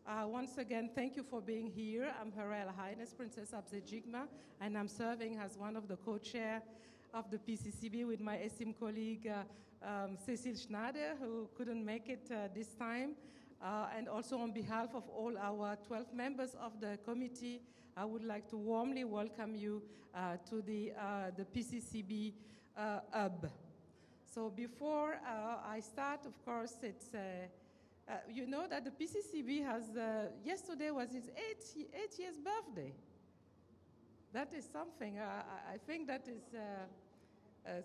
Once again, thank you for being here. I'm Her Royal Highness Princess Absejigma, and I'm serving as one of the co-chair of the PCCB with my esteemed colleague, Cecile Schneider, who couldn't make it this time. And also on behalf of all our 12 members of the committee, I would like to warmly welcome you to the PCCB hub. So before I start, of course, it's you know that the PCCB has, yesterday was its eight years birthday. That is something, I think that is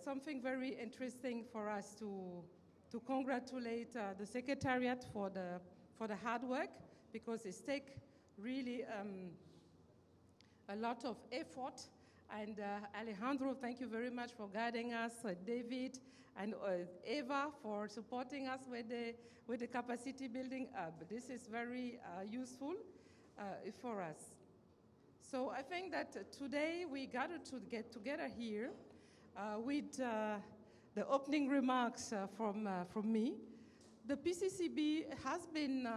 something very interesting for us to congratulate the Secretariat for the hard work, because it's take really a lot of effort. And Alejandro, thank you very much for guiding us, David and Eva for supporting us with the capacity building hub. This is very useful for us. So I think that today we gathered to get together here with the opening remarks from me. The PCCB has been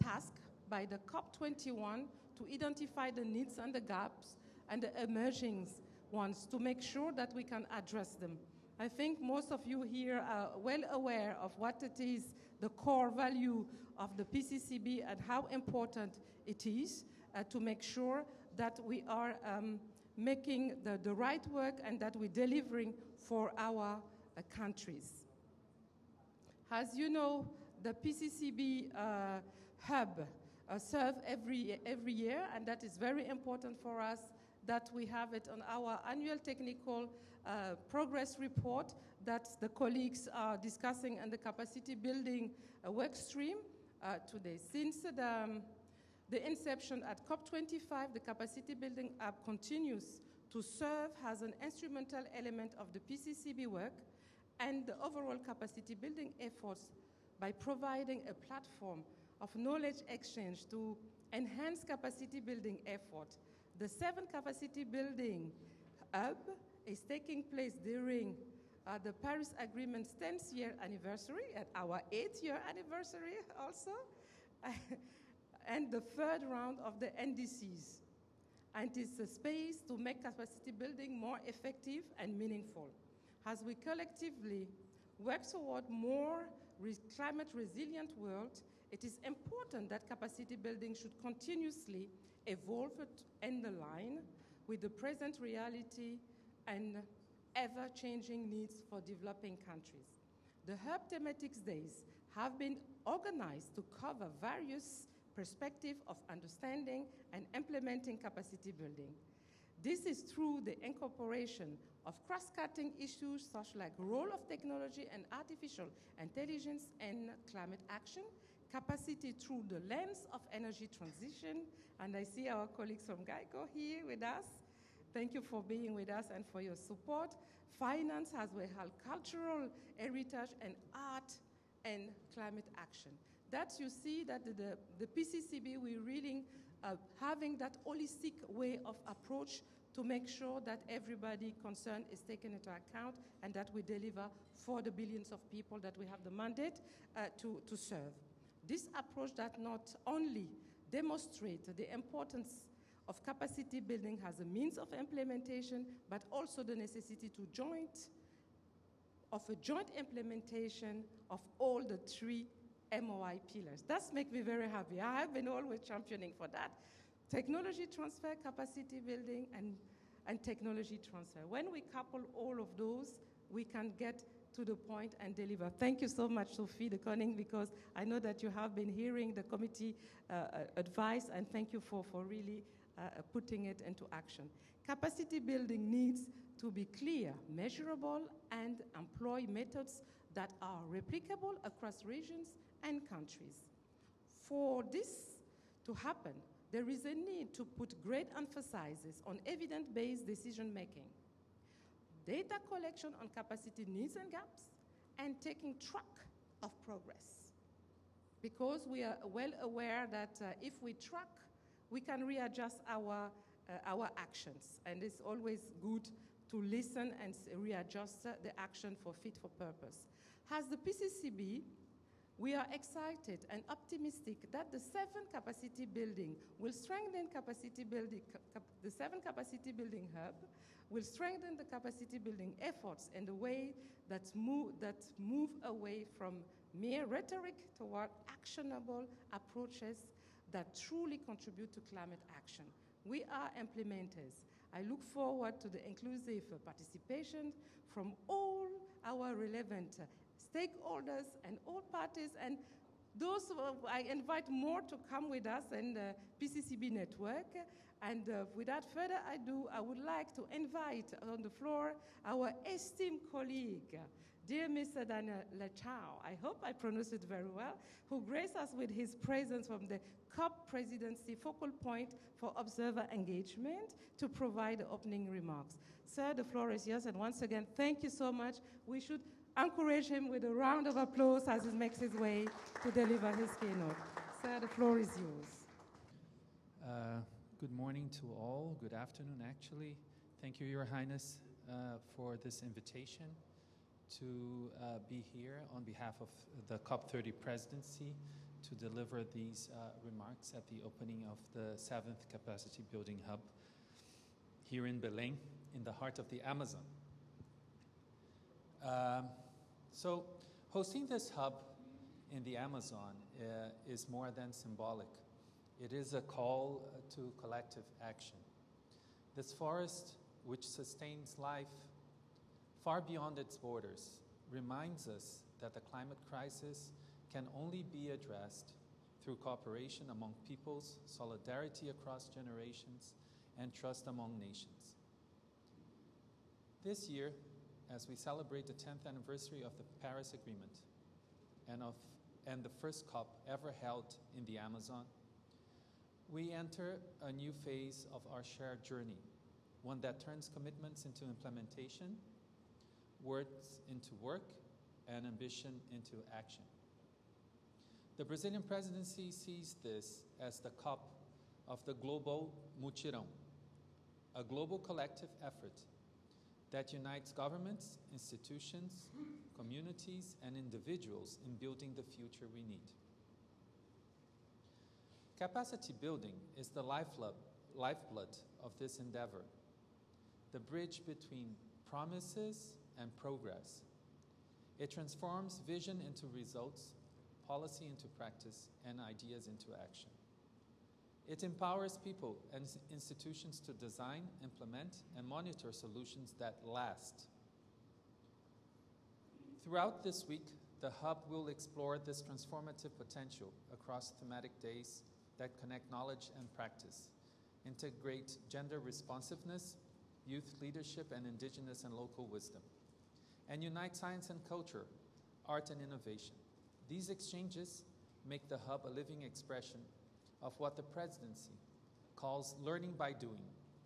tasked by the COP21 to identify the needs and the gaps and the emerging ones to make sure that we can address them. I think most of you here are well aware of what it is, the core value of the PCCB and how important it is to make sure that we are making the right work and that we're delivering for our countries. As you know, the PCCB hub serves every year, and that is very important for us that we have it on our annual technical progress report that the colleagues are discussing in the capacity building work stream today. Since the inception at COP25, the capacity building hub continues to serve as an instrumental element of the PCCB work and the overall capacity building efforts by providing a platform of knowledge exchange to enhance capacity building effort. The 7th Capacity Building Hub is taking place during the Paris Agreement's 10th year anniversary, and our 8th year anniversary also, and the 3rd round of the NDCs. And it's a space to make capacity building more effective and meaningful. As we collectively work toward more climate resilient world, it is important that capacity building should continuously evolve and align with the present reality and ever-changing needs for developing countries. The Hub Thematics Days have been organized to cover various perspectives of understanding and implementing capacity building. This is through the incorporation of cross-cutting issues such like role of technology and artificial intelligence in climate action, capacity through the lens of energy transition, and I see our colleagues from GEICO here with us. Thank you for being with us and for your support. Finance as well as cultural heritage and art and climate action. That you see that the PCCB, we're really having that holistic way of approach to make sure that everybody concerned is taken into account and that we deliver for the billions of people that we have the mandate to serve. This approach that not only demonstrates the importance of capacity building as a means of implementation, but also the necessity to a joint implementation of all the 3 MOI pillars. That makes me very happy. I have been always championing for that. Technology transfer, capacity building, and technology transfer. When we couple all of those, we can get to the point and deliver. Thank you so much, Sophie de Koning, because I know that you have been hearing the committee advice, and thank you for really putting it into action. Capacity building needs to be clear, measurable, and employ methods that are replicable across regions and countries. For this to happen, there is a need to put great emphasis on evidence-based decision-making, data collection on capacity needs and gaps, and taking track of progress. Because we are well aware that if we track, we can readjust our actions. And it's always good to listen and readjust the action for fit for purpose. As the PCCB, We are excited and optimistic that the 7 capacity building will strengthen capacity building, the 7 capacity building hub will strengthen the capacity building efforts in the way that move away from mere rhetoric toward actionable approaches that truly contribute to climate action. We are implementers. I look forward to the inclusive participation from all our relevant stakeholders and all parties, and those I invite more to come with us in the PCCB network. And without further ado, I would like to invite on the floor our esteemed colleague, dear Mr. Daniel Lechao, I hope I pronounced it very well, who graced us with his presence from the COP presidency focal point for observer engagement to provide the opening remarks. Sir, the floor is yours, and once again, thank you so much. We should encourage him with a round of applause as he makes his way to deliver his keynote. Sir, the floor is yours. Good morning to all. Good afternoon, actually. Thank you, Your Highness, for this invitation to be here on behalf of the COP30 presidency to deliver these remarks at the opening of the 7th Capacity Building Hub here in Belém, in the heart of the Amazon. So hosting this hub in the Amazon is more than symbolic. It is a call to collective action. This forest, which sustains life far beyond its borders, reminds us that the climate crisis can only be addressed through cooperation among peoples, solidarity across generations, and trust among nations. This year, as we celebrate the 10th anniversary of the Paris Agreement and the first COP ever held in the Amazon, we enter a new phase of our shared journey, one that turns commitments into implementation, words into work, and ambition into action. The Brazilian presidency sees this as the COP of the global mutirão, a global collective effort that unites governments, institutions, communities, and individuals in building the future we need. Capacity building is the lifeblood of this endeavor, the bridge between promises and progress. It transforms vision into results, policy into practice, and ideas into action. It empowers people and institutions to design, implement, and monitor solutions that last. Throughout this week, the Hub will explore this transformative potential across thematic days that connect knowledge and practice, integrate gender responsiveness, youth leadership, and indigenous and local wisdom, and unite science and culture, art and innovation. These exchanges make the Hub a living expression of what the presidency calls learning by doing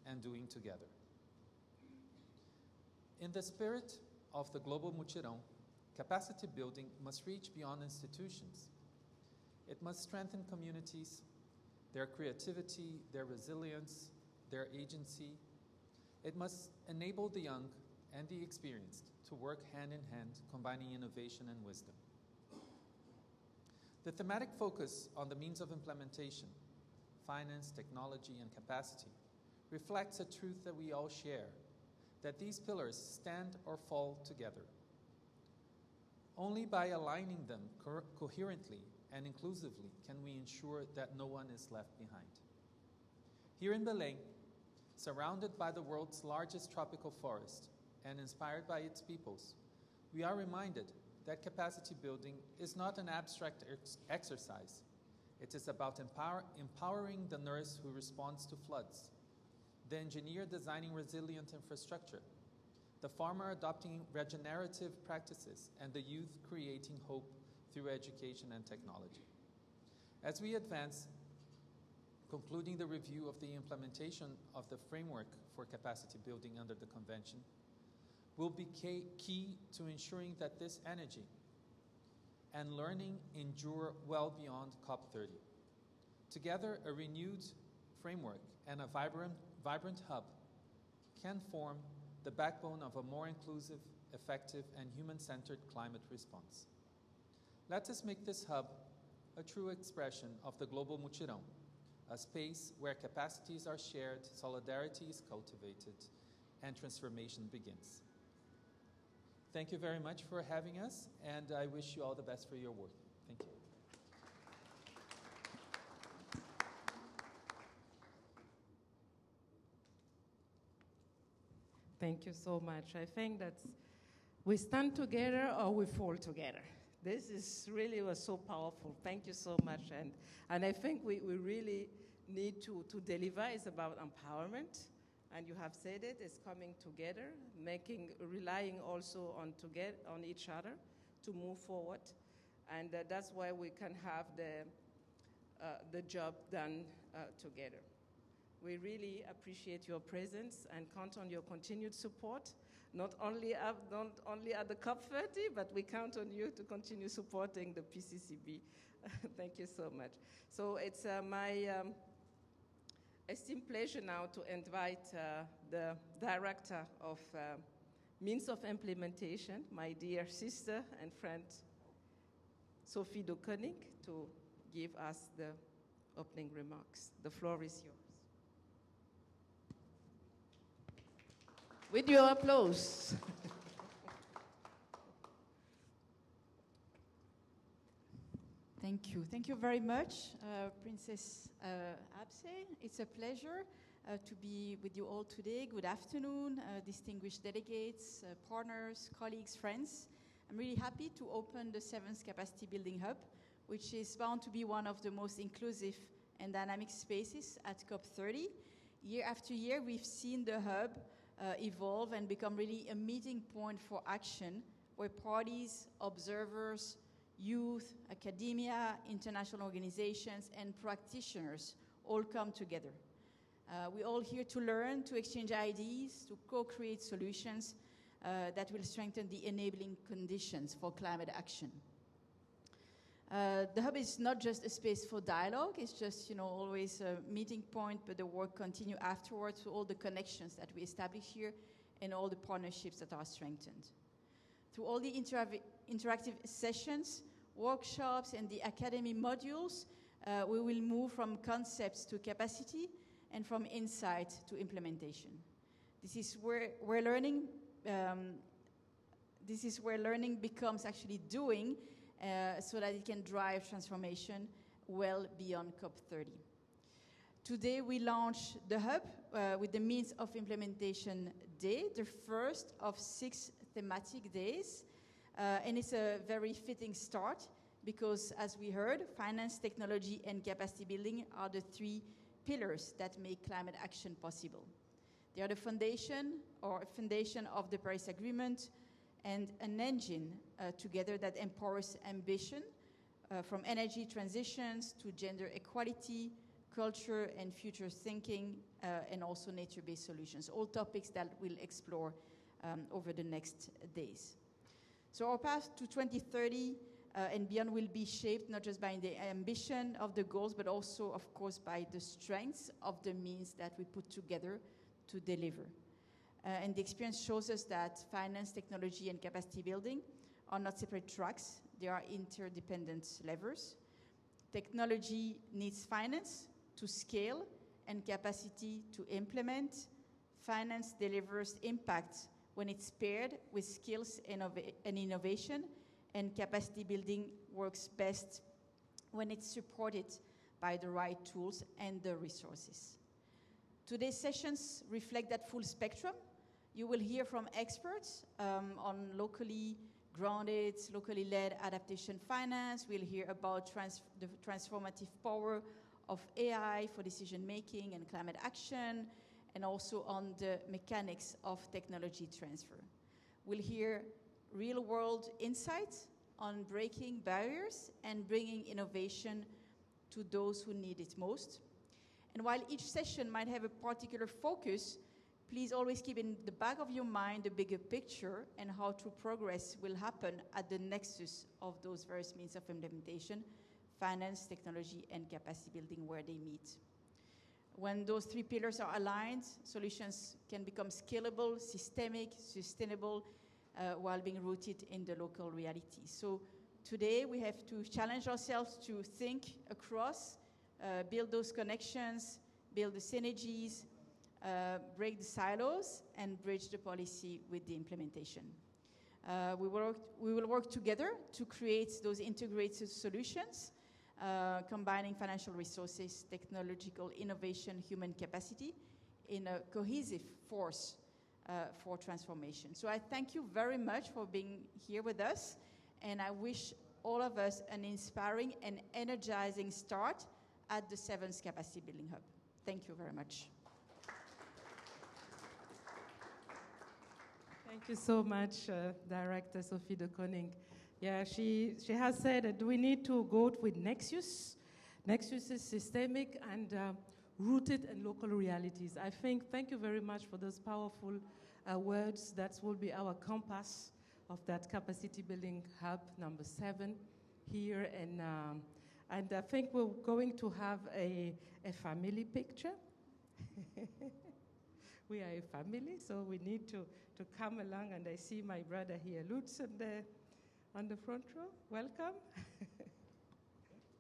and doing together. In the spirit of the global mutirão, capacity building must reach beyond institutions. It must strengthen communities, their creativity, their resilience, their agency. It must enable the young and the experienced to work hand in hand, combining innovation and wisdom. The thematic focus on the means of implementation, finance, technology, and capacity reflects a truth that we all share, that these pillars stand or fall together. Only by aligning them coherently and inclusively can we ensure that no one is left behind. Here in Belém, surrounded by the world's largest tropical forest and inspired by its peoples, we are reminded that capacity building is not an abstract exercise. It is about empowering the nurse who responds to floods, the engineer designing resilient infrastructure, the farmer adopting regenerative practices, and the youth creating hope through education and technology. As we advance, concluding the review of the implementation of the framework for capacity building under the convention, will be key to ensuring that this energy and learning endure well beyond COP30. Together, a renewed framework and a vibrant hub can form the backbone of a more inclusive, effective, and human-centered climate response. Let us make this hub a true expression of the global mutirão, a space where capacities are shared, solidarity is cultivated, and transformation begins. Thank you very much for having us, and I wish you all the best for your work. Thank you. Thank you so much. I think that we stand together or we fall together. This is really was so powerful. Thank you so much. And I think we really need to deliver. It's about empowerment. And you have said it, it's coming together, relying also on each other to move forward. And that's why we can have the job done together. We really appreciate your presence and count on your continued support, not only at the COP30, but we count on you to continue supporting the PCCB. Thank you so much. So it's my esteemed pleasure now to invite the Director of Means of Implementation, my dear sister and friend, Sophie de Koning, to give us the opening remarks. The floor is yours. With your applause. Thank you. Thank you very much, Princess Abse. It's a pleasure to be with you all today. Good afternoon, distinguished delegates, partners, colleagues, friends. I'm really happy to open the 7th Capacity Building Hub, which is bound to be one of the most inclusive and dynamic spaces at COP30. Year after year, we've seen the hub evolve and become really a meeting point for action where parties, observers, youth, academia, international organizations, and practitioners all come together. We're all here to learn, to exchange ideas, to co-create solutions that will strengthen the enabling conditions for climate action. The hub is not just a space for dialogue, it's just always a meeting point, but the work continues afterwards through all the connections that we establish here and all the partnerships that are strengthened. Through all the interactive sessions, workshops, and the academy modules, we will move from concepts to capacity and from insight to implementation. This is where learning becomes actually doing, so that it can drive transformation well beyond COP30. Today we launch the hub with the Means of Implementation Day, the first of 6 thematic days. And it's a very fitting start because, as we heard, finance, technology, and capacity building are the 3 pillars that make climate action possible. They are the foundation of the Paris Agreement and an engine together that empowers ambition from energy transitions to gender equality, culture and future thinking, and also nature-based solutions, all topics that we'll explore over the next days. So our path to 2030 and beyond will be shaped not just by the ambition of the goals, but also, of course, by the strengths of the means that we put together to deliver. And the experience shows us that finance, technology, and capacity building are not separate tracks. They are interdependent levers. Technology needs finance to scale and capacity to implement. Finance delivers impact when it's paired with skills and innovation, and capacity building works best when it's supported by the right tools and the resources. Today's sessions reflect that full spectrum. You will hear from experts on locally grounded, locally led adaptation finance. We'll hear about the transformative power of AI for decision making and climate action, and also on the mechanics of technology transfer. We'll hear real-world insights on breaking barriers and bringing innovation to those who need it most. And while each session might have a particular focus, please always keep in the back of your mind the bigger picture and how true progress will happen at the nexus of those various means of implementation: finance, technology, and capacity building, where they meet. When those 3 pillars are aligned, solutions can become scalable, systemic, sustainable, while being rooted in the local reality. So Today, we have to challenge ourselves to think across, build those connections, build the synergies, break the silos, and bridge the policy with the implementation. We will work together to create those integrated solutions, combining financial resources, technological innovation, human capacity in a cohesive force for transformation. So I thank you very much for being here with us, and I wish all of us an inspiring and energizing start at the 7th Capacity Building Hub. Thank you very much. Thank you so much, Director Sophie de Koning. Yeah, she has said that we need to go with Nexus. Nexus is systemic and rooted in local realities. I think, thank you very much for those powerful words. That will be our compass of that capacity building hub number 7 here. And I think we're going to have a family picture. We are a family, so we need to come along. And I see my brother here, Lutz, on the front row. Welcome.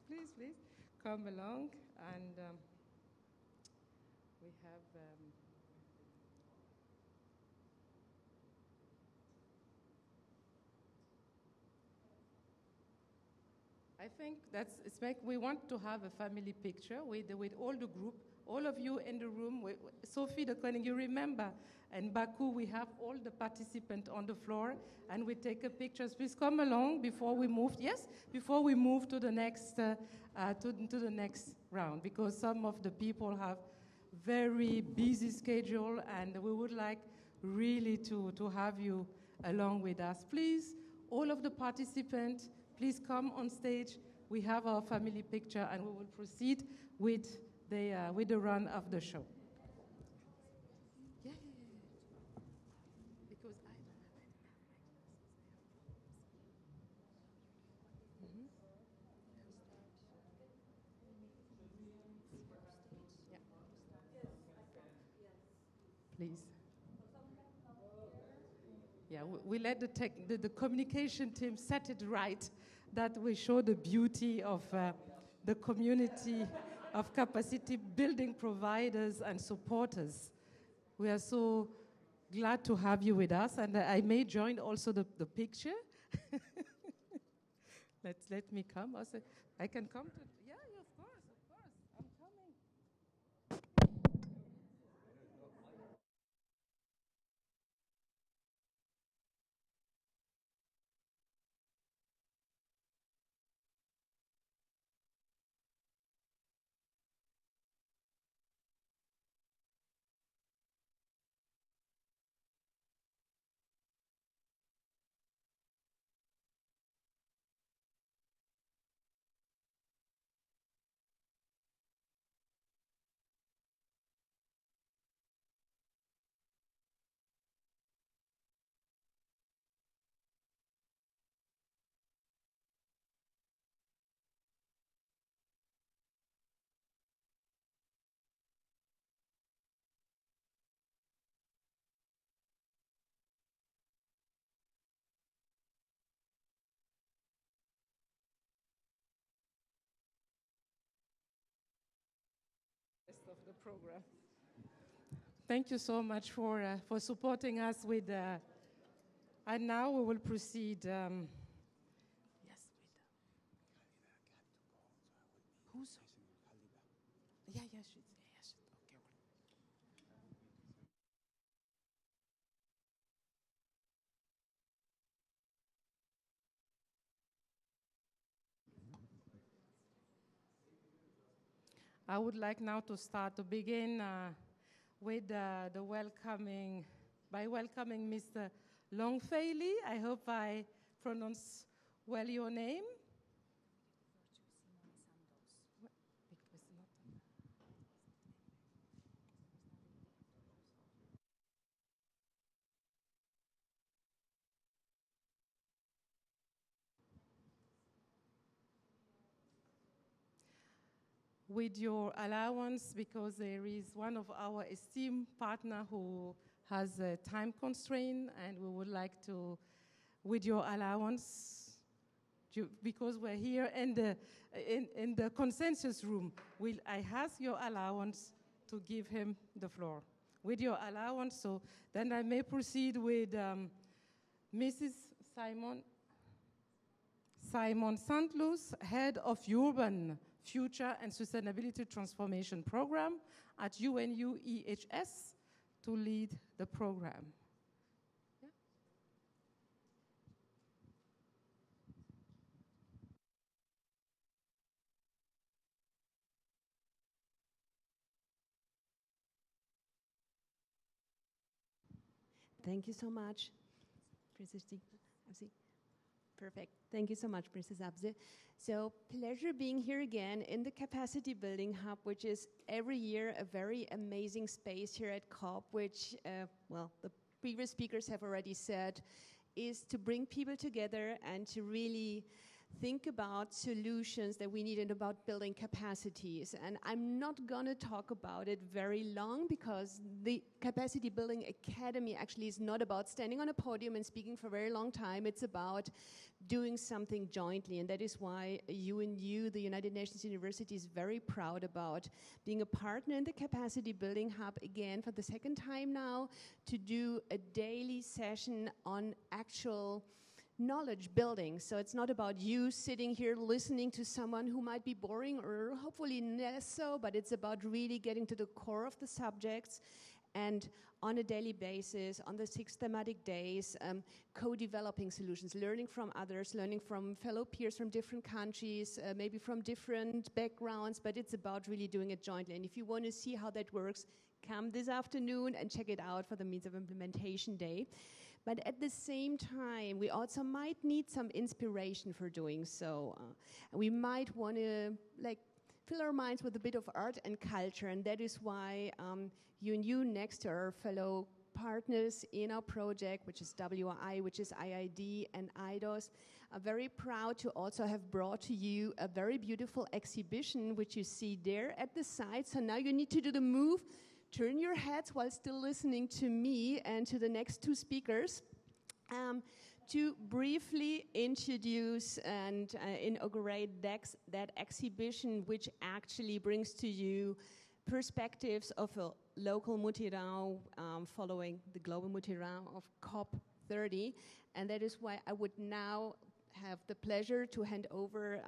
Please, come along. And we have... I think we want to have a family picture with all the group, all of you in the room. Sophie de Koning, you remember, in Baku we have all the participants on the floor and we take a picture. Please come along before we move. Yes, before we move to the next to the next round, because some of the people have very busy schedule and we would like really to have you along with us. Please, all of the participants, please come on stage. We have our family picture, and we will proceed with the run of the show. Yeah. Because I don't have any. Yeah. Please. Yeah, we let the communication team set it right, that we show the beauty of the community of capacity building providers and supporters. We are so glad to have you with us, and I may join also the picture. Let me come. Also, I can come to. Yeah, of course, I'm coming. Of the program. Thank you so much for supporting us with, and now we will proceed. Yes, with who's? Yeah, yes, yes. Okay. I would like now to begin with the welcoming, by welcoming Mr. Longfaily. I hope I pronounce well your name. With your allowance, because there is one of our esteemed partner who has a time constraint, and we would like to, with your allowance, because we're here in the consensus room, I ask your allowance to give him the floor. With your allowance, so then I may proceed with Mrs. Simon Santlus, Head of Urban Future and Sustainability Transformation Program at UNFCCC, to lead the program. Yeah. Thank you so much, Princess Abze. Perfect. Thank you so much, Princess Abze. So, pleasure being here again in the Capacity Building Hub, which is every year a very amazing space here at COP, which, well, the previous speakers have already said, is to bring people together and to really think about solutions that we need and about building capacities. And I'm not going to talk about it very long, because the Capacity Building Academy actually is not about standing on a podium and speaking for a very long time. It's about doing something jointly, and that is why UNU, the United Nations University, is very proud about being a partner in the Capacity Building Hub again for the second time now, to do a daily session on actual knowledge building. So it's not about you sitting here listening to someone who might be boring, or hopefully less so, but it's about really getting to the core of the subjects, and on a daily basis, on the 6 thematic days, co-developing solutions, learning from others, learning from fellow peers from different countries, maybe from different backgrounds, but it's about really doing it jointly. And if you want to see how that works, come this afternoon and check it out for the Means of Implementation Day. But at the same time, we also might need some inspiration for doing so. We might want to fill our minds with a bit of art and culture, and that is why UNU, next to our fellow partners in our project, which is WI, which is IID and IDOS, are very proud to also have brought to you a very beautiful exhibition, which you see there at the side. So now you need to do the move, turn your heads while still listening to me and to the next 2 speakers, to briefly introduce and inaugurate that exhibition, which actually brings to you perspectives of a local Mutirão following the global Mutirão of COP30. And that is why I would now have the pleasure to hand over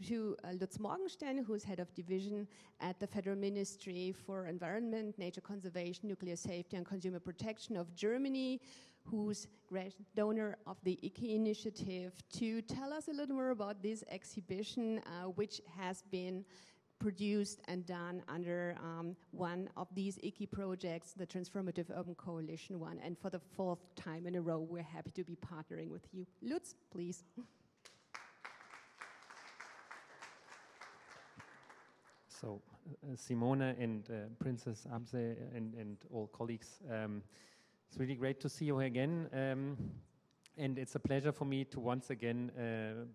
to Lutz Morgenstern, who's head of division at the Federal Ministry for Environment, Nature Conservation, Nuclear Safety and Consumer Protection of Germany, who's donor of the ICI initiative, to tell us a little more about this exhibition, which has been produced and done under one of these ICI projects, the Transformative Urban Coalition one. And for the 4th time in a row, we're happy to be partnering with you. Lutz, please. So, Simone and Princess Abze and all colleagues, it's really great to see you again. And it's a pleasure for me to once again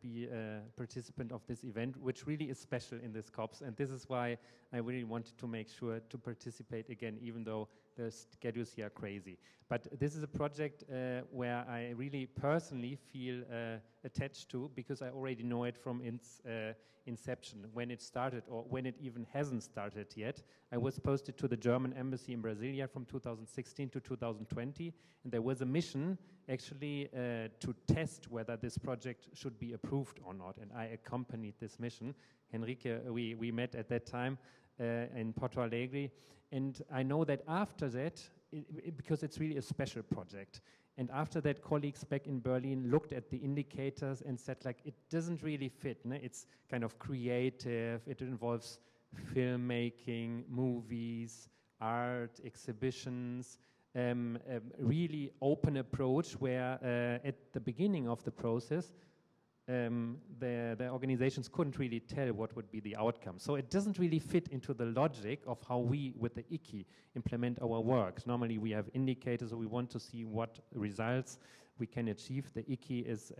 be a participant of this event, which really is special in this COPS. And this is why I really wanted to make sure to participate again, even though the schedules here are crazy. But this is a project where I really personally feel attached to, because I already know it from its inception, when it started or when it even hasn't started yet. I was posted to the German embassy in Brasilia from 2016 to 2020, and there was a mission actually to test whether this project should be approved or not, and I accompanied this mission. Henrique, we met at that time in Porto Alegre, and I know that after that, because it's really a special project, and after that, colleagues back in Berlin looked at the indicators and said, like, it doesn't really fit. No? It's kind of creative, it involves filmmaking, movies, art, exhibitions, a really open approach where at the beginning of the process, the organizations couldn't really tell what would be the outcome. So it doesn't really fit into the logic of how we, with the ICI, implement our work. Normally we have indicators, so we want to see what results we can achieve. The ICI is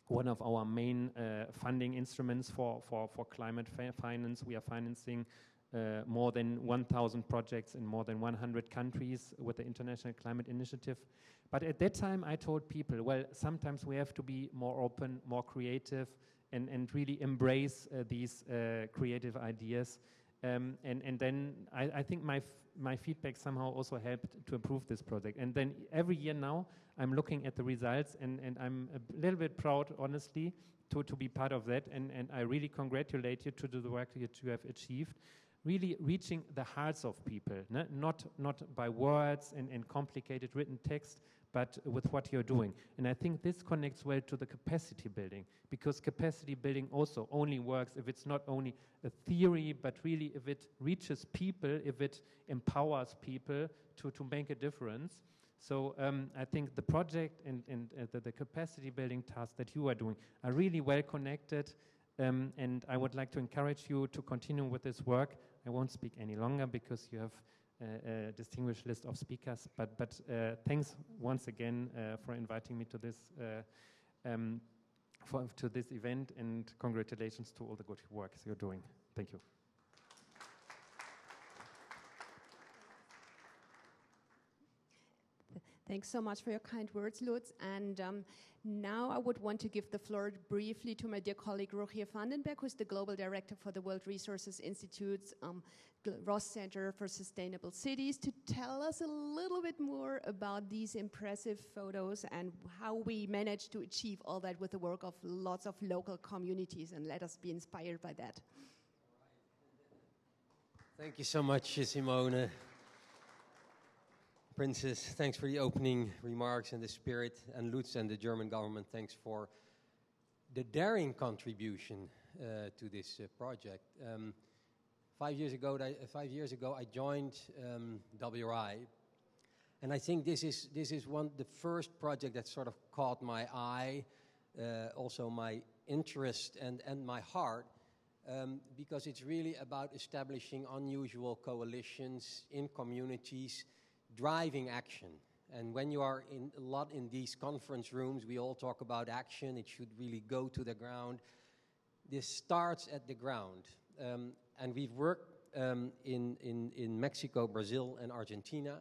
one of our main funding instruments for climate finance. We are financing more than 1,000 projects in more than 100 countries with the International Climate Initiative. But at that time, I told people, well, sometimes we have to be more open, more creative, and really embrace these creative ideas. And then I think my feedback somehow also helped to improve this project. And then every year now, I'm looking at the results, and I'm a little bit proud, honestly, to be part of that. And I really congratulate you to do the work that you have achieved, really reaching the hearts of people, not by words and complicated written text, but with what you're doing. And I think this connects well to the capacity building, because capacity building also only works if it's not only a theory, but really if it reaches people, if it empowers people to make a difference. So I think the project and the capacity building tasks that you are doing are really well connected, and I would like to encourage you to continue with this work. I won't speak any longer because you have a distinguished list of speakers, but thanks once again for inviting me to this to this event, and congratulations to all the good work you're doing. Thank you. Thanks so much for your kind words, Lutz. And now I would want to give the floor briefly to my dear colleague Rogier Vandenberg, who's the Global Director for the World Resources Institute's Ross Center for Sustainable Cities, to tell us a little bit more about these impressive photos and how we managed to achieve all that with the work of lots of local communities, and let us be inspired by that. Thank you so much, Simone. Princess, thanks for the opening remarks and the spirit, and Lutz and the German government, thanks for the daring contribution to this project. 5 years ago, I joined WRI, and I think this is the first project that sort of caught my eye, also my interest and my heart, because it's really about establishing unusual coalitions in communities, driving action. And when you are a lot in these conference rooms, we all talk about action. It should really go to the ground. This starts at the ground. And we've worked in Mexico, Brazil, and Argentina.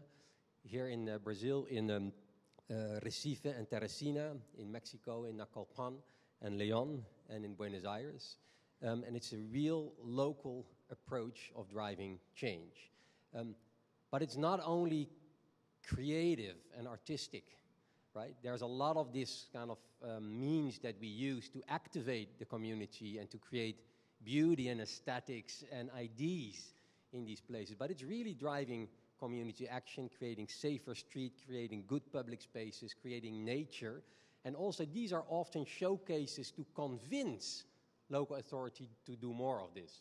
Here in Brazil, in Recife and Teresina. In Mexico, in Nacolpan and León, and in Buenos Aires. And it's a real local approach of driving change. But it's not only creative and artistic, right? There's a lot of this kind of means that we use to activate the community and to create beauty and aesthetics and ideas in these places. But it's really driving community action, creating safer streets, creating good public spaces, creating nature. And also these are often showcases to convince local authority to do more of this.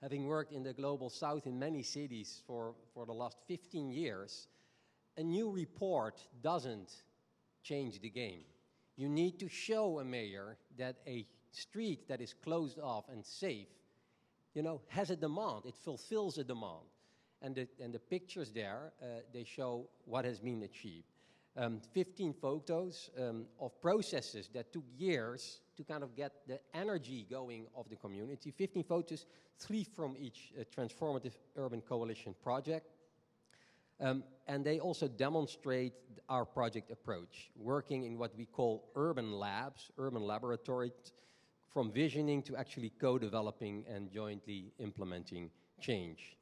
Having worked in the Global South in many cities for the last 15 years, a new report doesn't change the game. You need to show a mayor that a street that is closed off and safe, has a demand. It fulfills a demand. And the pictures there, they show what has been achieved. 15 photos of processes that took years to kind of get the energy going of the community. 15 photos, 3 from each transformative urban coalition project. And they also demonstrate our project approach, working in what we call urban labs, urban laboratories, from visioning to actually co-developing and jointly implementing change.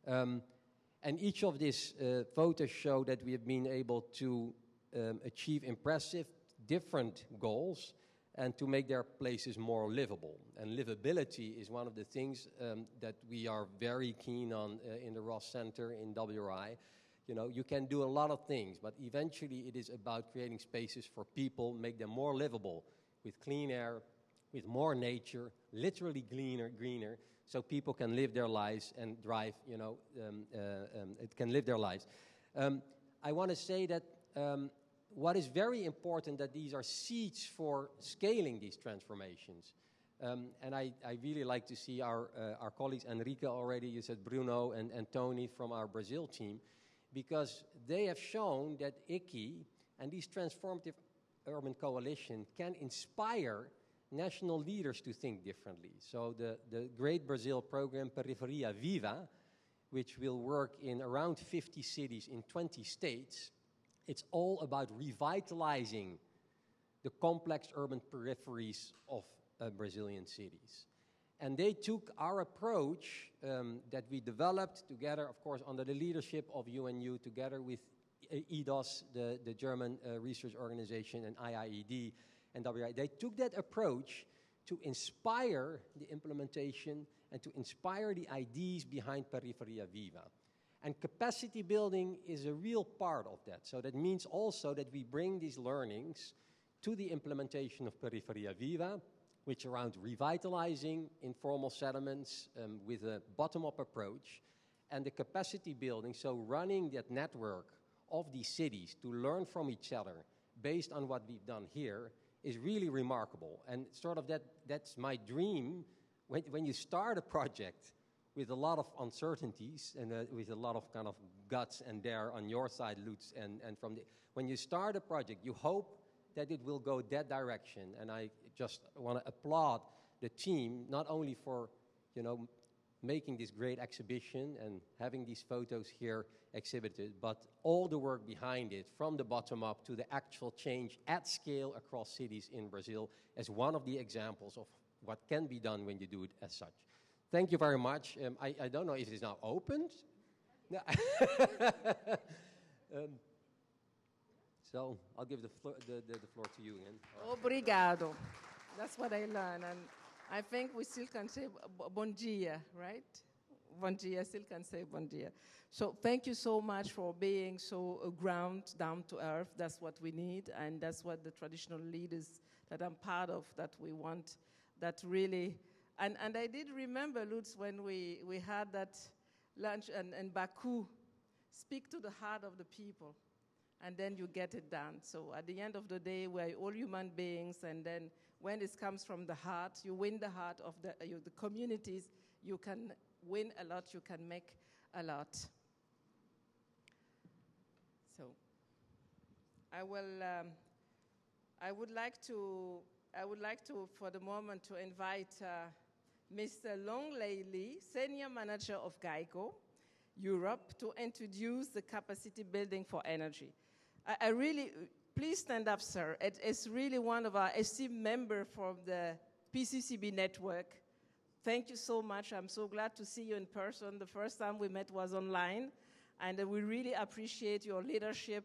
And each of these photos show that we have been able to achieve impressive different goals and to make their places more livable. And livability is one of the things that we are very keen on in the Ross Center in WRI. You can do a lot of things, but eventually it is about creating spaces for people, make them more livable with clean air, with more nature, literally greener, so people can live their lives and drive, it can live their lives. I want to say that what is very important, that these are seeds for scaling these transformations. And I really like to see our colleagues, Enrique already, you said Bruno and Tony from our Brazil team, because they have shown that ICI and these transformative urban coalition can inspire national leaders to think differently. So the Great Brazil program, Periferia Viva, which will work in around 50 cities in 20 states, it's all about revitalizing the complex urban peripheries of Brazilian cities. And they took our approach that we developed together, of course, under the leadership of UNU, together with EDOS, the German research organization, and IIED and WI. They took that approach to inspire the implementation and to inspire the ideas behind Periferia Viva. And capacity building is a real part of that. So that means also that we bring these learnings to the implementation of Periferia Viva, which is around revitalizing informal settlements with a bottom-up approach, and the capacity building, so running that network of these cities to learn from each other based on what we've done here is really remarkable. And sort of that's my dream. When you start a project with a lot of uncertainties and with a lot of kind of guts and dare on your side, Lutz, and when you start a project, you hope that it will go that direction. And I just want to applaud the team, not only for, making this great exhibition and having these photos here exhibited, but all the work behind it, from the bottom up to the actual change at scale across cities in Brazil, as one of the examples of what can be done when you do it as such. Thank you very much. I don't know if it is now opened. No. So I'll give the floor to you again. Obrigado. That's what I learned. And I think we still can say bom dia, right? Bom dia, still can say bom dia. So thank you so much for being so ground, down to earth. That's what we need, and that's what the traditional leaders that I'm part of, that we want, that really, and I did remember, Lutz, when we had that lunch in Baku, speak to the heart of the people, and then you get it done. So at the end of the day, we're all human beings, and then when it comes from the heart, you win the heart of the communities, you can win a lot, you can make a lot. So I would like to, for the moment, to invite Mr. Longley Lee, Senior Manager of GEICO Europe, to introduce the capacity building for energy. I really, please stand up, sir. It's really one of our esteemed members from the PCCB network. Thank you so much. I'm so glad to see you in person. The first time we met was online, and we really appreciate your leadership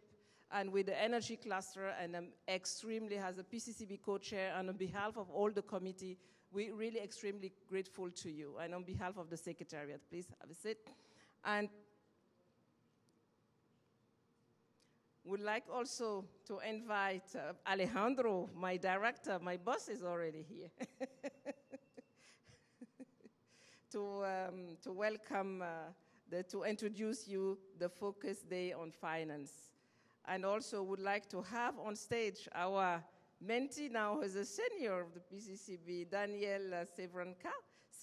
and with the energy cluster, and I'm extremely, as a PCCB co-chair, and on behalf of all the committee, we're really extremely grateful to you. And on behalf of the Secretariat, please have a seat. And would like also to invite Alejandro, my director. My boss is already here. to welcome, to introduce you the Focus Day on Finance. And also would like to have on stage our mentee now, who is a senior of the PCCB, Daniel Sevranka,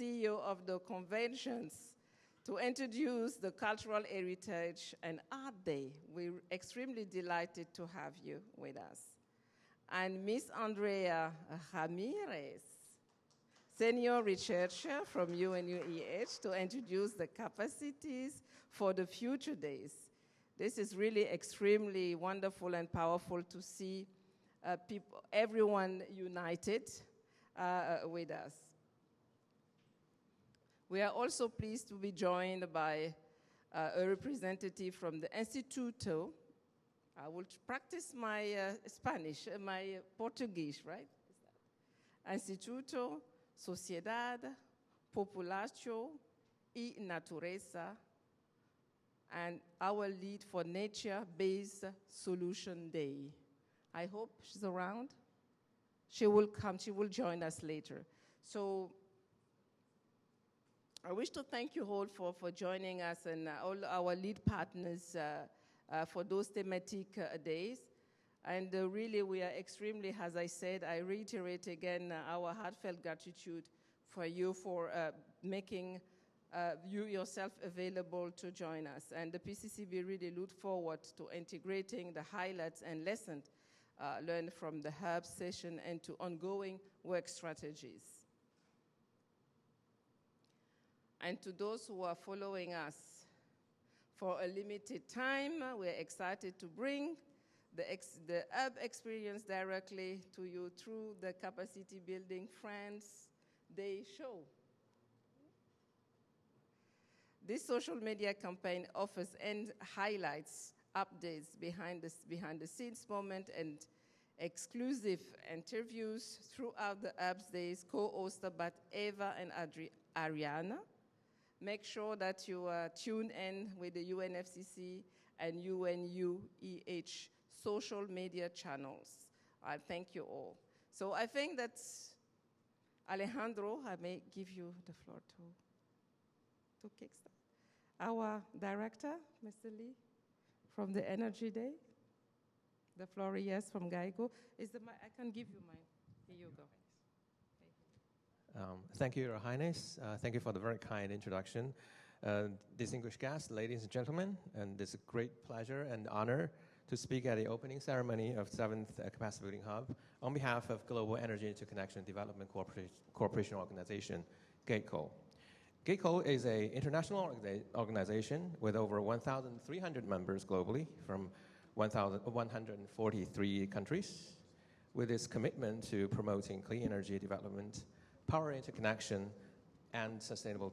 CEO of the conventions, to introduce the Cultural Heritage and Art Day. We're extremely delighted to have you with us. And Miss Andrea Ramirez, Senior Researcher from UNUEH, to introduce the capacities for the future days. This is really extremely wonderful and powerful to see everyone united with us. We are also pleased to be joined by a representative from the Instituto. I will practice my Spanish, my Portuguese, right? Instituto Sociedad, População e Natureza, and our lead for Nature-Based Solution Day. I hope she's around. She will come, she will join us later. So I wish to thank you all for joining us, and all our lead partners for those thematic days. And really, we are extremely, as I said, I reiterate again our heartfelt gratitude for you for making you yourself available to join us. And the PCCB really look forward to integrating the highlights and lessons learned from the Hub session into ongoing work strategies. And to those who are following us, for a limited time, we're excited to bring the Hub experience directly to you through the Capacity Building France Day show. This social media campaign offers and highlights updates behind the scenes moment and exclusive interviews throughout the Hub's days, co-hosted by Eva and Ariana. Make sure that you tune in with the UNFCCC and UNUEH social media channels. I thank you all. So I think that, Alejandro, I may give you the floor to kickstart. Our director, Mr. Lee, from the Energy Day. The floor, yes, from GEICO. I can give you mine. Here you go. Thank you, Your Highness. Thank you for the very kind introduction. Distinguished guests, ladies and gentlemen, and it's a great pleasure and honor to speak at the opening ceremony of 7th Capacity Building Hub on behalf of Global Energy Interconnection Development Cooperation Organization, GATECO. GATECO is an international organization with over 1,300 members globally from 143 countries, with its commitment to promoting clean energy development, power interconnection, and sustainable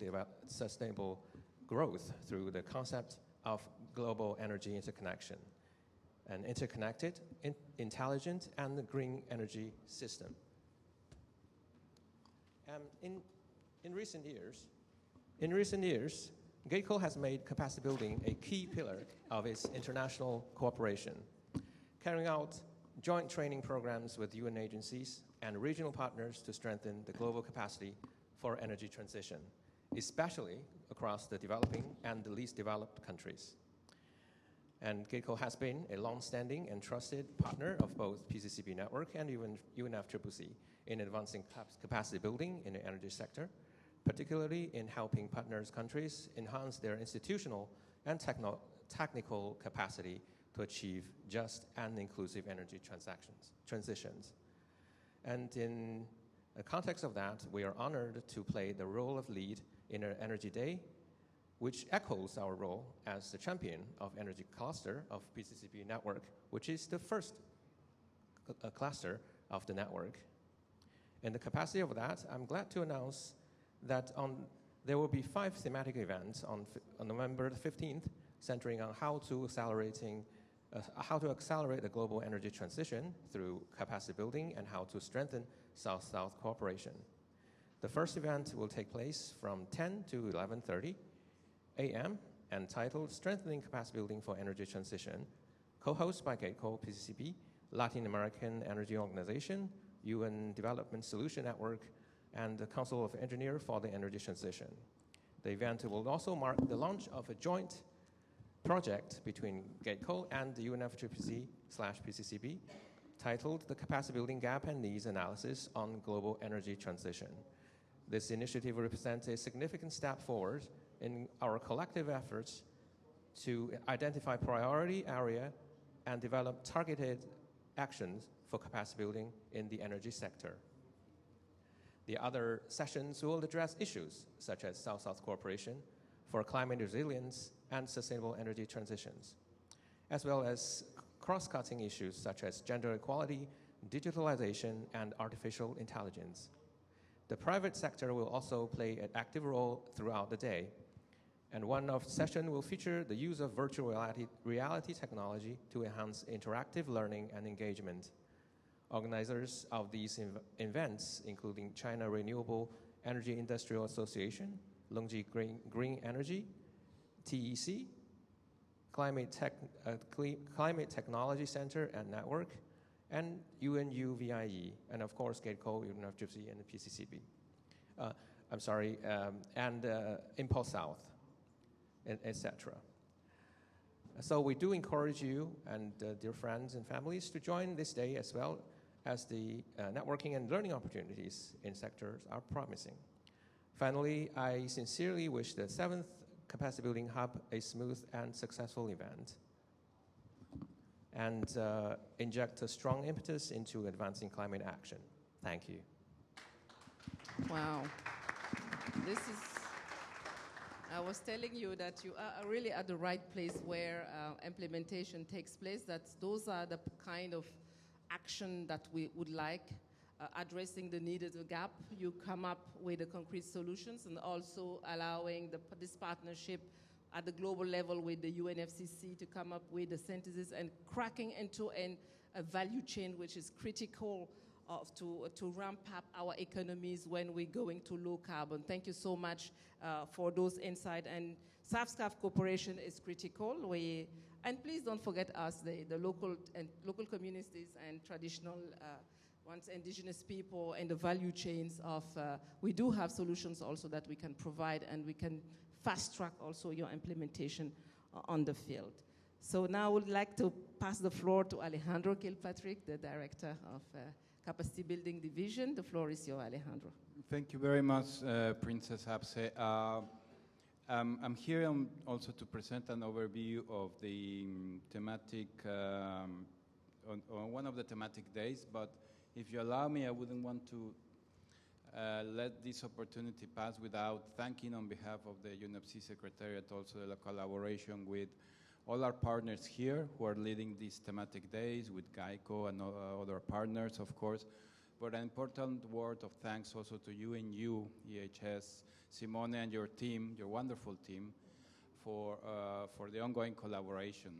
growth through the concept of global energy interconnection, an interconnected, intelligent, and green energy system. In recent years, GATECO has made capacity building a key pillar of its international cooperation, carrying out joint training programs with UN agencies and regional partners to strengthen the global capacity for energy transition, especially across the developing and the least developed countries. And GATECO has been a long-standing and trusted partner of both PCCB Network and UNFCCC in advancing capacity building in the energy sector, particularly in helping partners countries enhance their institutional and technical capacity to achieve just and inclusive energy transitions. And in the context of that, we are honored to play the role of lead in our Energy Day, which echoes our role as the champion of energy cluster of PCCB Network, which is the first cluster of the network. In the capacity of that, I'm glad to announce that there will be 5 thematic events on November the 15th, centering on how to accelerate the global energy transition through capacity building and how to strengthen South-South cooperation. The first event will take place from 10 to 11:30 a.m. and titled Strengthening Capacity Building for Energy Transition, co-hosted by GATECO, PCCB, Latin American Energy Organization, UN Development Solution Network, and the Council of Engineers for the Energy Transition. The event will also mark the launch of a joint project between GATECO and the UNFCCC/PCCB titled The Capacity Building Gap and Needs Analysis on Global Energy Transition. This initiative represents a significant step forward in our collective efforts to identify priority area and develop targeted actions for capacity building in the energy sector. The other sessions will address issues such as South-South cooperation for climate resilience and sustainable energy transitions, as well as cross-cutting issues such as gender equality, digitalization, and artificial intelligence. The private sector will also play an active role throughout the day, and one of the sessions will feature the use of virtual reality technology to enhance interactive learning and engagement. Organizers of these events, including China Renewable Energy Industrial Association, LONGi Green Energy, TEC, Climate Technology Center and Network, and UNUVIE, and of course GATECO, UNFCCC, and the PCCB. And Impulse South, etc. So we do encourage you and dear friends and families to join this day, as well as the networking and learning opportunities in sectors are promising. Finally, I sincerely wish the 7th Capacity Building Hub a smooth and successful event, and inject a strong impetus into advancing climate action. Thank you. Wow. This is, I was telling you that you are really at the right place where implementation takes place, that those are the kind of action that we would like, addressing the need of the gap. You come up with the concrete solutions and also allowing this partnership at the global level with the UNFCCC to come up with the synthesis and cracking into a value chain which is critical to ramp up our economies when we're going to low carbon. Thank you so much for those insights. And SAF-SCAF cooperation is critical. And please don't forget us, the local communities and traditional indigenous people and the value chains of, we do have solutions also that we can provide, and we can fast track also your implementation on the field. So now I would like to pass the floor to Alejandro Kilpatrick, the Director of Capacity Building Division. The floor is yours, Alejandro. Thank you very much, Princess Abse. I'm here also to present an overview of the thematic, on one of the thematic days, but if you allow me, I wouldn't want to let this opportunity pass without thanking on behalf of the UNFCCC Secretariat also the collaboration with all our partners here who are leading these thematic days, with GEICO and other partners, of course. But an important word of thanks also to you and you, EHS, Simone and your team, your wonderful team, for the ongoing collaboration.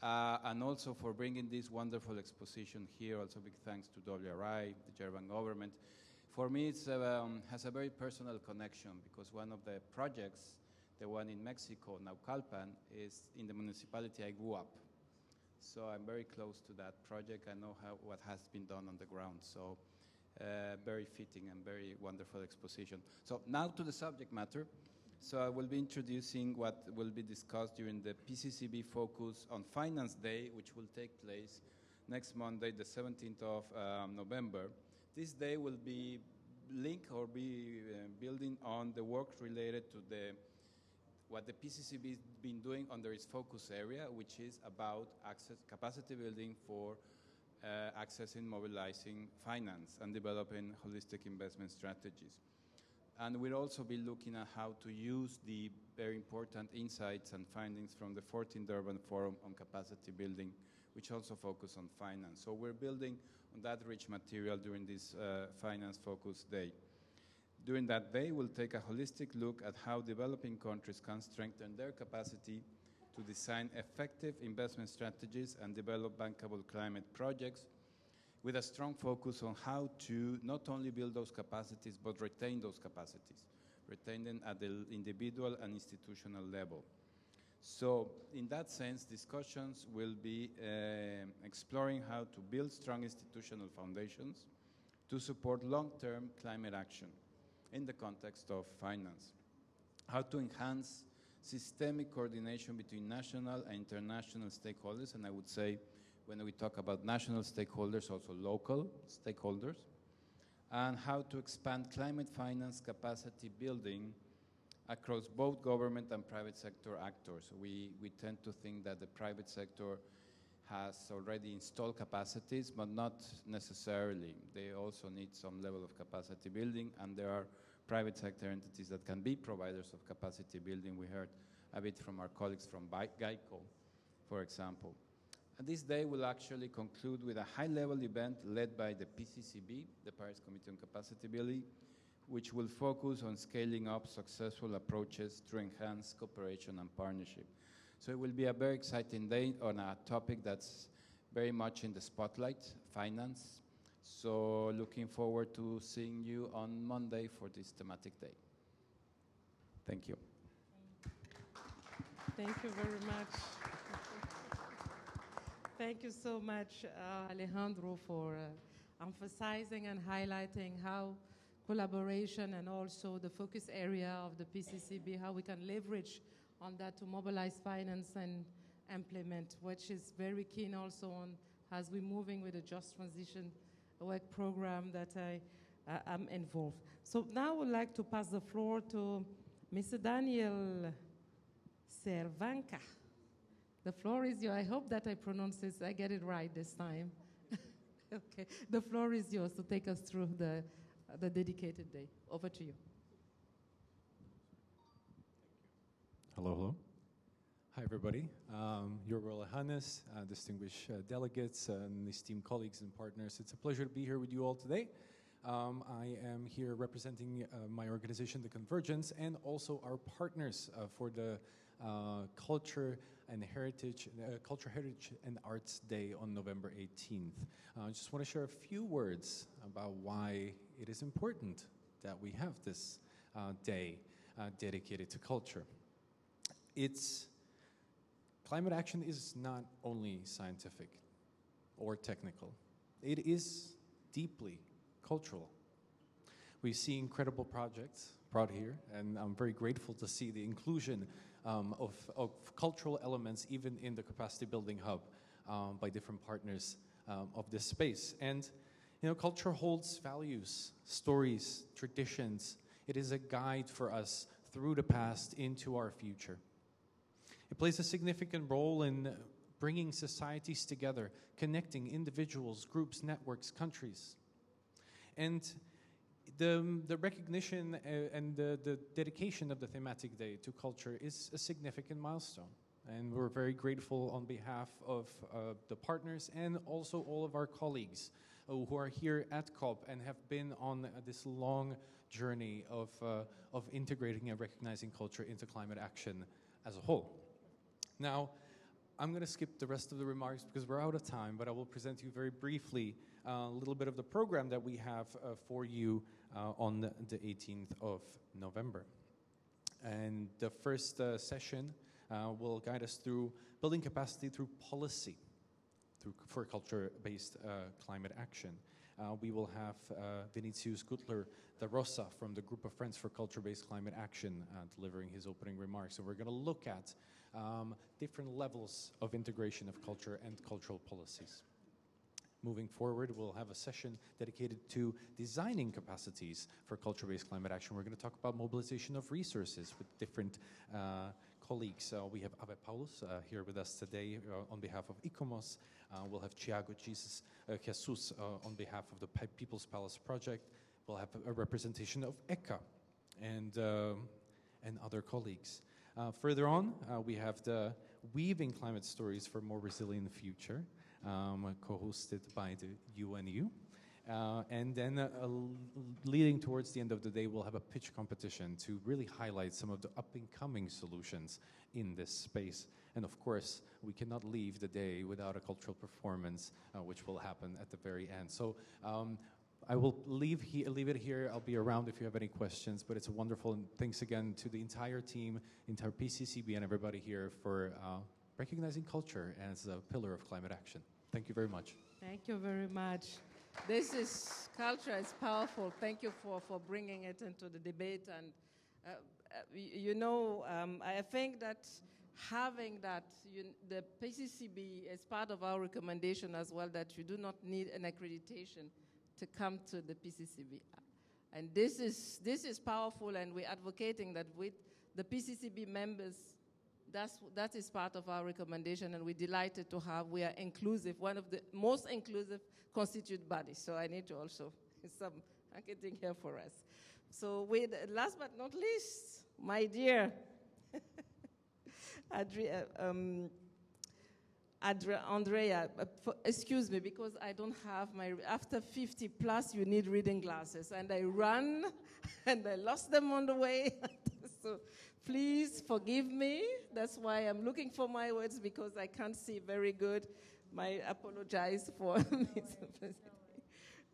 And also for bringing this wonderful exposition here. Also big thanks to WRI, the German government. For me, it has a very personal connection because one of the projects, the one in Mexico, Naucalpan, is in the municipality I grew up. So I'm very close to that project. I know what has been done on the ground. So very fitting and very wonderful exposition. So now to the subject matter. So I will be introducing what will be discussed during the PCCB Focus on Finance Day, which will take place next Monday, the 17th of November. This day will be linked or be building on the work related to what the PCCB has been doing under its focus area, which is about capacity building for accessing, mobilizing finance and developing holistic investment strategies. And we'll also be looking at how to use the very important insights and findings from the 14th Durban Forum on Capacity Building, which also focus on finance. So we're building on that rich material during this Finance Focus Day. During that day, we'll take a holistic look at how developing countries can strengthen their capacity to design effective investment strategies and develop bankable climate projects with a strong focus on how to not only build those capacities, but retain those capacities, retain them at the individual and institutional level. So in that sense, discussions will be exploring how to build strong institutional foundations to support long-term climate action in the context of finance, how to enhance systemic coordination between national and international stakeholders, and I would say when we talk about national stakeholders, also local stakeholders, and how to expand climate finance capacity building across both government and private sector actors. We tend to think that the private sector has already installed capacities, but not necessarily. They also need some level of capacity building, and there are private sector entities that can be providers of capacity building. We heard a bit from our colleagues from GEICO, for example. And this day will actually conclude with a high-level event led by the PCCB, the Paris Committee on Capacity Building, which will focus on scaling up successful approaches to enhance cooperation and partnership. So it will be a very exciting day on a topic that's very much in the spotlight, finance. So looking forward to seeing you on Monday for this thematic day. Thank you. Thank you very much. Thank you so much, Alejandro, for emphasizing and highlighting how collaboration and also the focus area of the PCCB, how we can leverage on that to mobilize finance and implement, which is very keen also on as we're moving with a just transition work program that I am involved. So now I would like to pass the floor to Mr. Daniel Cervanca. The floor is yours. I hope that I pronounce this, I get it right this time. Okay, the floor is yours to take us through the the dedicated day. Over to you. Hello, hello. Hi, everybody. Your Royal Highness, distinguished delegates, and esteemed colleagues and partners. It's a pleasure to be here with you all today. I am here representing my organization, The Convergence, and also our partners for the Culture, Heritage and Arts Day on November 18th. I just want to share a few words about why it is important that we have this day dedicated to culture. Climate action is not only scientific or technical. It is deeply cultural. We see incredible projects brought here, and I'm very grateful to see the inclusion of cultural elements even in the capacity building hub by different partners of this space. And culture holds values, stories, traditions. It is a guide for us through the past into our future. It plays a significant role in bringing societies together, connecting individuals, groups, networks, countries. And the recognition and the dedication of the thematic day to culture is a significant milestone. And we're very grateful on behalf of the partners and also all of our colleagues who are here at COP and have been on this long journey of integrating and recognizing culture into climate action as a whole. Now, I'm going to skip the rest of the remarks because we're out of time, but I will present to you very briefly a little bit of the program that we have for you on the 18th of November. And the first session will guide us through building capacity through policy for culture-based climate action. We will have Vinicius Gutler da Rosa from the Group of Friends for Culture-Based Climate Action delivering his opening remarks. So we're going to look at different levels of integration of culture and cultural policies. Moving forward, we'll have a session dedicated to designing capacities for culture-based climate action. We're going to talk about mobilization of resources with different colleagues. We have Ave Paulus here with us today on behalf of ICOMOS. We'll have Thiago Jesus on behalf of the People's Palace Project. We'll have a representation of ECA and other colleagues. Further on, we have the Weaving Climate Stories for a More Resilient Future, co-hosted by the UNU. And then leading towards the end of the day, we'll have a pitch competition to really highlight some of the up-and-coming solutions in this space. And of course, we cannot leave the day without a cultural performance, which will happen at the very end. So I will leave it here. I'll be around if you have any questions, but it's wonderful. And thanks again to the entire team, entire PCCB, and everybody here for recognizing culture as a pillar of climate action. Thank you very much. Thank you very much. Culture is powerful. Thank you for bringing it into the debate. And, I think that having that, the PCCB is part of our recommendation as well, that you do not need an accreditation to come to the PCCB. And this is powerful, and we're advocating that with the PCCB members, that is part of our recommendation, and we're delighted to have, we are inclusive, one of the most inclusive constituent bodies. So I need to also, some marketing here for us. So last but not least, my dear Andrea, excuse me, because I don't have after 50 plus, you need reading glasses. And I run, and I lost them on the way. So please forgive me. That's why I'm looking for my words, because I can't see very good. I apologize for Mr. President.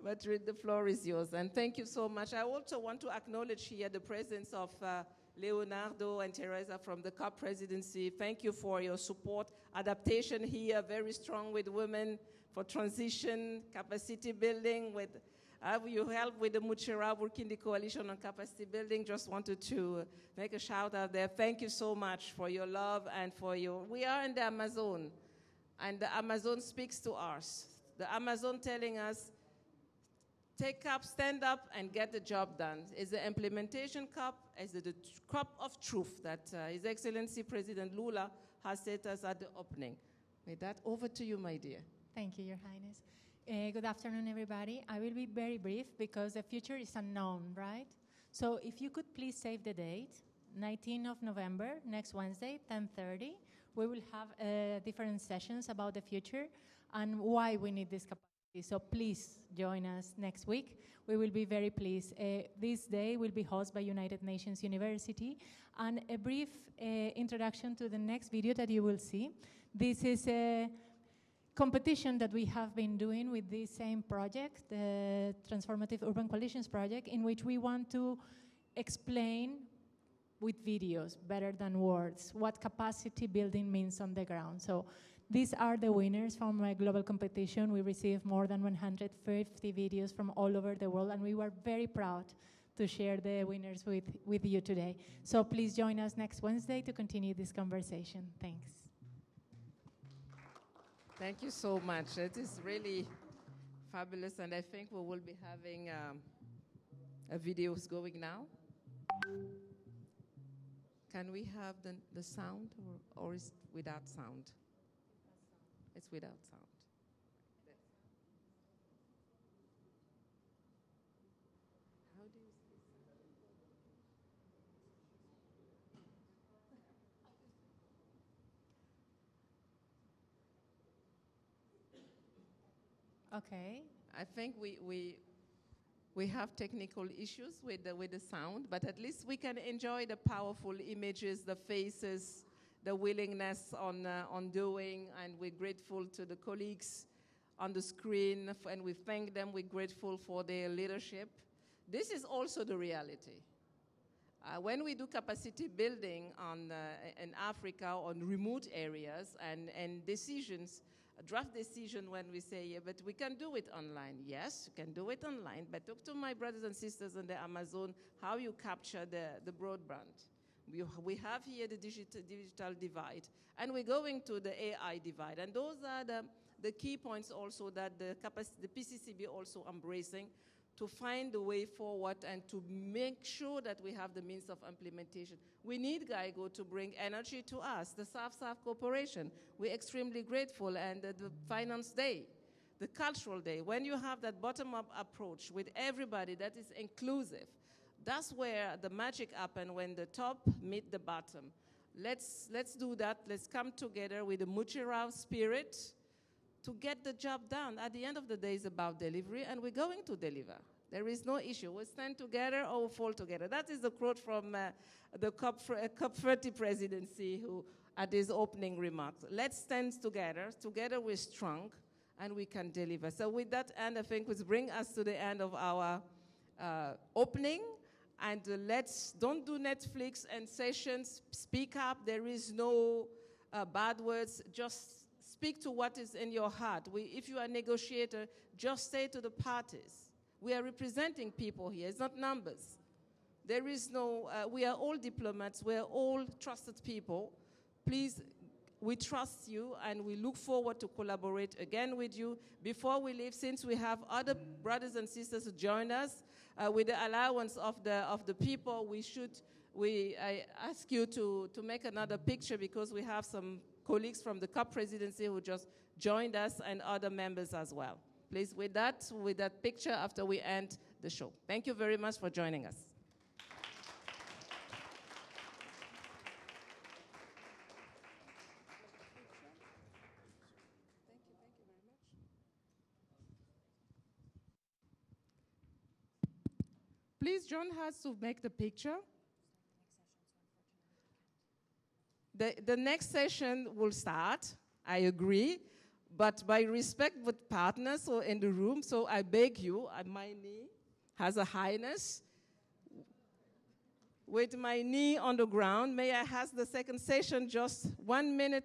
But the floor is yours, and thank you so much. I also want to acknowledge here the presence of Leonardo and Teresa from the COP presidency. Thank you for your support. Adaptation here, very strong with women for transition, capacity building. You help with the Muchira working the coalition on capacity building. Just wanted to make a shout out there. Thank you so much for your love and for we are in the Amazon, and the Amazon speaks to us. The Amazon telling us, take up, stand up, and get the job done. It's the implementation cup, it's the cup of truth that His Excellency President Lula has set us at the opening. With that, over to you, my dear. Thank you, Your Highness. Good afternoon, everybody. I will be very brief because the future is unknown, right? So if you could please save the date, 19th of November, next Wednesday, 10:30. We will have different sessions about the future and why we need this capacity. So please join us next week. We will be very pleased. This day will be hosted by United Nations University. And a brief introduction to the next video that you will see. This is a competition that we have been doing with this same project, the Transformative Urban Coalitions project, in which we want to explain with videos better than words what capacity building means on the ground. So these are the winners from a global competition. We received more than 150 videos from all over the world, and we were very proud to share the winners with you today. So please join us next Wednesday to continue this conversation. Thanks. Thank you so much. It is really fabulous, and I think we will be having a videos going now. Can we have the sound, or is it without sound? It's without sound. How do you say sound? Okay. I think we have technical issues with the sound, but at least we can enjoy the powerful images, the faces, the willingness on doing, and we're grateful to the colleagues on the screen, and we thank them. We're grateful for their leadership. This is also the reality. When we do capacity building in Africa, on remote areas, and decisions, a draft decision when we say, yeah, but we can do it online. Yes, you can do it online, but talk to my brothers and sisters in the Amazon how you capture the broadband. We have here the digital divide, and we're going to the AI divide. And those are the key points also that the PCCB also embracing to find the way forward and to make sure that we have the means of implementation. We need GIGO to bring energy to us, the South-South Cooperation. We're extremely grateful, and the Finance Day, the Cultural Day, when you have that bottom-up approach with everybody that is inclusive, that's where the magic happens, when the top meet the bottom. Let's do that. Let's come together with a mutual spirit to get the job done. At the end of the day, it's about delivery, and we're going to deliver. There is no issue. We'll stand together or we'll fall together. That is the quote from the COP30 presidency, who at his opening remarks. Let's stand together. Together we're strong, and we can deliver. So with that end, I think it brings us to the end of our opening. And don't do Netflix and sessions. Speak up. There is no bad words. Just speak to what is in your heart. If you are a negotiator, just say to the parties. We are representing people here. It's not numbers. There is no, we are all diplomats. We are all trusted people. Please, we trust you, and we look forward to collaborate again with you. Before we leave, since we have other brothers and sisters who join us, with the allowance of the people, I ask you to make another picture, because we have some colleagues from the COP presidency who just joined us, and other members as well. Please, with that picture after we end the show. Thank you very much for joining us. Please, John has to make the picture. The next session will start, I agree, but by respect with partners or in the room, so I beg you, my knee has a highness. With my knee on the ground, may I ask the second session just 1 minute